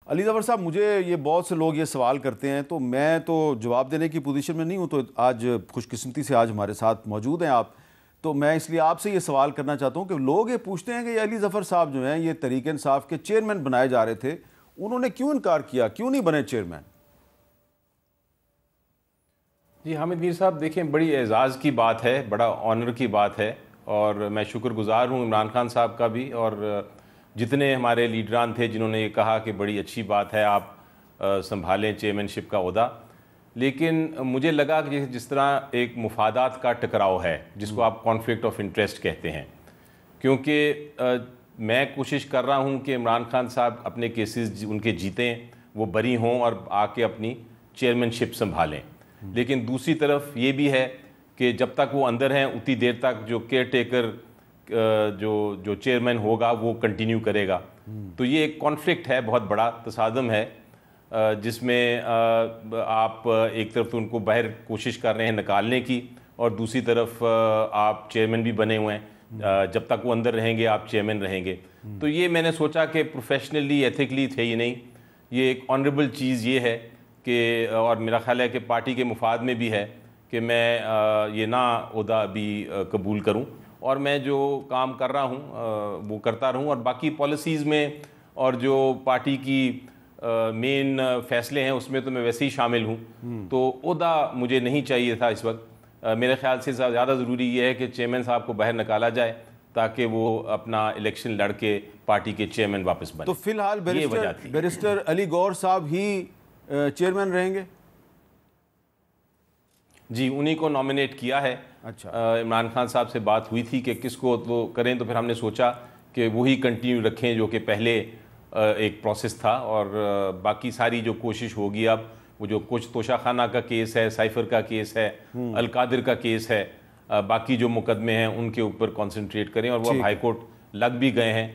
अली ज़फ़र साहब, मुझे ये बहुत से लोग ये सवाल करते हैं, तो मैं तो जवाब देने की पोजीशन में नहीं हूँ, तो आज खुशकिस्मती से आज हमारे साथ मौजूद हैं आप, तो मैं इसलिए आपसे ये सवाल करना चाहता हूँ कि लोग ये पूछते हैं कि ये अली ज़फ़र साहब जो हैं, ये तहरीक इंसाफ के चेयरमैन बनाए जा रहे थे, उन्होंने क्यों इनकार किया, क्यों नहीं बने चेयरमैन? जी हामिद मीर साहब, देखें, बड़ी एजाज़ की बात है, बड़ा ऑनर की बात है, और मैं शुक्रगुज़ार हूँ इमरान खान साहब का भी, और जितने हमारे लीडरान थे जिन्होंने ये कहा कि बड़ी अच्छी बात है आप संभालें चेयरमैनशिप का ओहदा। लेकिन मुझे लगा कि जिस तरह एक मुफादात का टकराव है, जिसको आप कॉन्फ्लिक्ट ऑफ इंटरेस्ट कहते हैं, क्योंकि मैं कोशिश कर रहा हूँ कि इमरान खान साहब अपने केसेस उनके जीतें, वो बरी हों और आके अपनी चेयरमैनशिप संभालें। लेकिन दूसरी तरफ ये भी है कि जब तक वो अंदर हैं उतनी देर तक जो केयर टेकर जो चेयरमैन होगा वो कंटिन्यू करेगा। तो ये एक कॉन्फ्लिक्ट है, बहुत बड़ा तसादम है, जिसमें आप एक तरफ तो उनको बाहर कोशिश कर रहे हैं निकालने की, और दूसरी तरफ आप चेयरमैन भी बने हुए हैं, जब तक वो अंदर रहेंगे आप चेयरमैन रहेंगे। तो ये मैंने सोचा कि प्रोफेशनली एथिकली थे ये नहीं, ये एक ऑनरेबल चीज़ ये है कि, और मेरा ख्याल है कि पार्टी के मुफाद में भी है कि मैं ये ना ओहदा अभी कबूल करूं, और मैं जो काम कर रहा हूं वो करता रहूं, और बाकी पॉलिसीज़ में और जो पार्टी की मेन फैसले हैं उसमें तो मैं वैसे ही शामिल हूं। तो ओहदा मुझे नहीं चाहिए था इस वक्त। मेरे ख्याल से ज़्यादा ज़रूरी ये है कि चेयरमैन साहब को बाहर निकाला जाए ताकि वो अपना इलेक्शन लड़ के पार्टी के चेयरमैन वापस बने। तो फिलहाल बैरिस्टर अली गौर साहब ही चेयरमैन रहेंगे? जी, उन्हीं को नॉमिनेट किया है। अच्छा। इमरान खान साहब से बात हुई थी कि किसको तो करें, तो फिर हमने सोचा कि वही कंटिन्यू रखें जो कि पहले एक प्रोसेस था, और बाकी सारी जो कोशिश होगी, अब वो जो कुछ तोशाखाना का केस है, साइफर का केस है, अलकादिर का केस है, बाकी जो मुकदमे हैं उनके ऊपर कंसंट्रेट करें, और वो अब हाई कोर्ट लग भी गए हैं,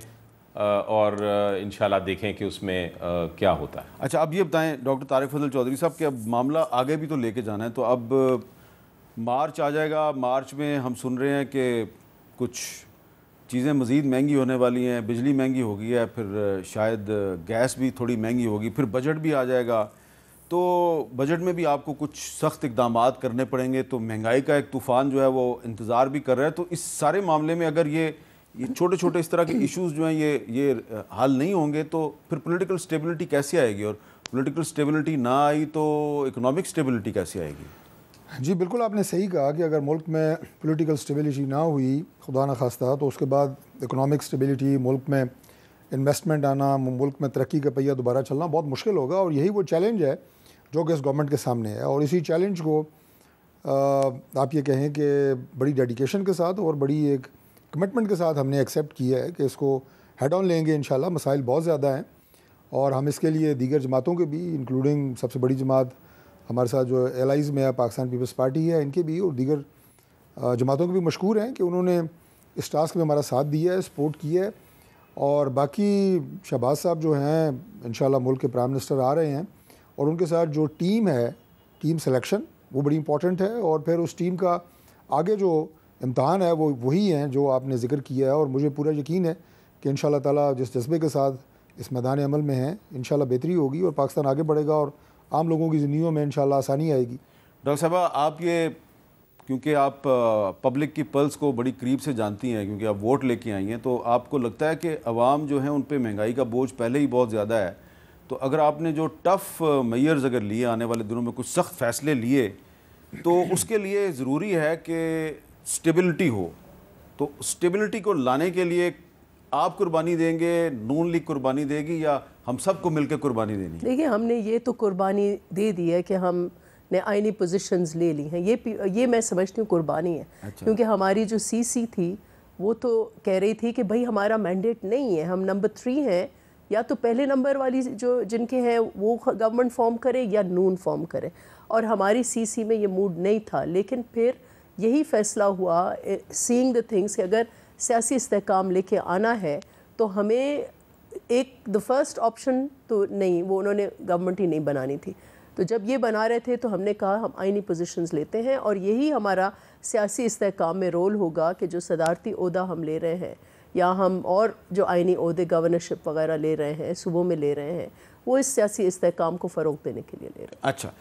और इंशाल्लाह देखें कि उसमें क्या होता है। अच्छा, अब ये बताएं डॉक्टर तारिक फजल चौधरी साहब कि अब मामला आगे भी तो लेके जाना है, तो अब मार्च आ जाएगा, मार्च में हम सुन रहे हैं कि कुछ चीज़ें मज़ीद महंगी होने वाली हैं, बिजली महंगी हो गई है, फिर शायद गैस भी थोड़ी महंगी होगी, फिर बजट भी आ जाएगा, तो बजट में भी आपको कुछ सख्त इक़दामात करने पड़ेंगे, तो महंगाई का एक तूफ़ान जो है वो इंतज़ार भी कर रहा है। तो इस सारे मामले में अगर ये छोटे छोटे इस तरह के इश्यूज़ जो हैं ये हल नहीं होंगे, तो फिर पॉलिटिकल स्टेबिलिटी कैसे आएगी, और पॉलिटिकल स्टेबिलिटी ना आई तो इकोनॉमिक स्टेबिलिटी कैसे आएगी? जी बिल्कुल, आपने सही कहा कि अगर मुल्क में पॉलिटिकल स्टेबिलिटी ना हुई, खुदा न खास्ता, तो उसके बाद इकोनॉमिक स्टेबिलिटी, मुल्क में इन्वेस्टमेंट आना, मुल्क में तरक्की का पहिया दोबारा चलना बहुत मुश्किल होगा। और यही वो चैलेंज है जो कि इस गवर्नमेंट के सामने है, और इसी चैलेंज को आप ये कहें कि बड़ी डेडिकेशन के साथ और बड़ी एक कमिटमेंट के साथ हमने एक्सेप्ट किया है कि इसको हेड ऑन लेंगे इंशाल्लाह। मसाइल बहुत ज़्यादा हैं, और हम इसके लिए दीगर जमातों के भी, इंक्लूडिंग सबसे बड़ी जमात हमारे साथ जो एलाइज़ में है, पाकिस्तान पीपल्स पार्टी है, इनके भी और दीगर जमातों के भी मशकूर हैं कि उन्होंने इस टास्क में हमारा साथ दिया है, सपोर्ट किया है। और बाकी शहबाज साहब जो हैं इंशाल्लाह मुल्क के प्राइम मिनिस्टर आ रहे हैं, और उनके साथ जो टीम है, टीम सिलेक्शन वो बड़ी इंपॉर्टेंट है, और फिर उस टीम का आगे जो इम्तहान है वो वही हैं जो आपने ज़िक्र किया है। और मुझे पूरा यकीन है कि इंशाल्लाह ताला जिस जज्बे के साथ इस मैदान अमल में हैं, इंशाल्लाह बेहतरी होगी और पाकिस्तान आगे बढ़ेगा और आम लोगों की ज़िंदगियों में इंशाल्लाह आसानी आएगी। डॉक्टर साहबा, आप ये, क्योंकि आप पब्लिक की पल्स को बड़ी करीब से जानती हैं, क्योंकि आप वोट लेके आई हैं, तो आपको लगता है कि अवाम जो है उन पर महंगाई का बोझ पहले ही बहुत ज़्यादा है, तो अगर आपने जो टफ़ मेयर्स अगर लिए, आने वाले दिनों में कुछ सख्त फ़ैसले लिए, तो उसके लिए ज़रूरी है कि स्टेबिलिटी हो, तो स्टेबिलिटी को लाने के लिए आप कुर्बानी देंगे, नून लीग कुर्बानी देगी, या हम सबको मिलकर कुर्बानी देनी? देखिए, हमने ये तो कुर्बानी दे दी है कि हमने आईनी पोजीशंस ले ली हैं, ये मैं समझती हूँ कुर्बानी है। अच्छा। क्योंकि हमारी जो सीसी थी वो तो कह रही थी कि भाई हमारा मैंडेट नहीं है, हम नंबर 3 हैं, या तो पहले नंबर वाली जो जिनके हैं वो गवर्नमेंट फॉर्म करे या नून फॉर्म करे, और हमारी सीसी में ये मूड नहीं था। लेकिन फिर यही फैसला हुआ, सीइंग द थिंग्स, कि अगर सियासी इस्तेहकाम लेके आना है तो हमें एक द फर्स्ट ऑप्शन तो नहीं, वो उन्होंने गवर्नमेंट ही नहीं बनानी थी। तो जब ये बना रहे थे तो हमने कहा हम आईनी पोजीशंस लेते हैं, और यही हमारा सियासी इस्तेहकाम में रोल होगा कि जो सदारती ओहदा हम ले रहे हैं, या हम और जो आईनी ओहदे गवर्नरशिप वगैरह ले रहे हैं, सूबों में ले रहे हैं, वो इस सियासी इस्तेहकाम को फ़रोग देने के लिए ले रहे हैं। अच्छा,